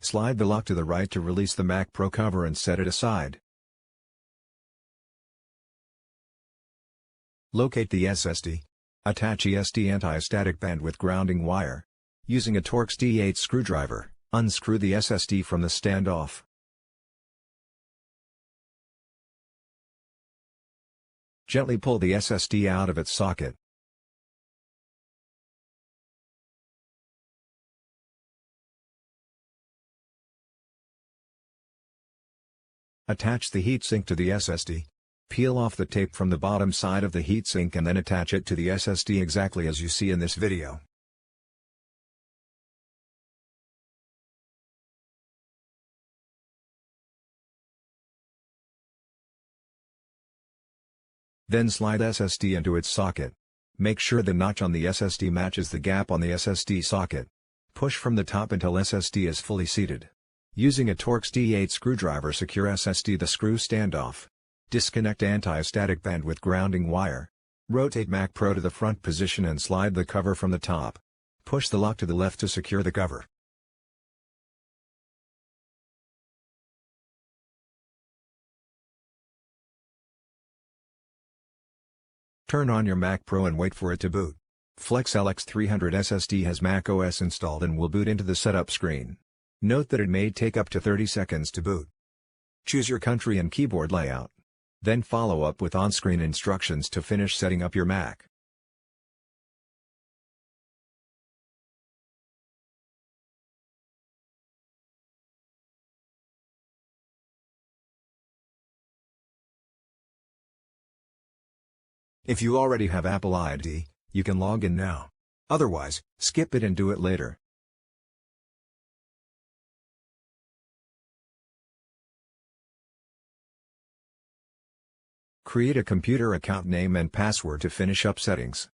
Slide the lock to the right to release the MacPro cover and set it aside. Locate the SSD. Attach ESD anti-static band with grounding wire. Using a Torx D8 screwdriver, unscrew the SSD from the standoff. Gently pull the SSD out of its socket. Attach the heatsink to the SSD. Peel off the tape from the bottom side of the heatsink and then attach it to the SSD exactly as you see in this video. Then slide SSD into its socket. Make sure the notch on the SSD matches the gap on the SSD socket. Push from the top until SSD is fully seated. Using a Torx D8 screwdriver, secure SSD the screw standoff. Disconnect anti-static band with grounding wire. Rotate MacPro to the front position and slide the cover from the top. Push the lock to the left to secure the cover. Turn on your MacPro and wait for it to boot. Flexx LX300 SSD has macOS installed and will boot into the setup screen. Note that it may take up to 30 seconds to boot. Choose your country and keyboard layout. Then follow up with on-screen instructions to finish setting up your Mac. If you already have Apple ID, you can log in now. Otherwise, skip it and do it later. Create a computer account name and password to finish up settings.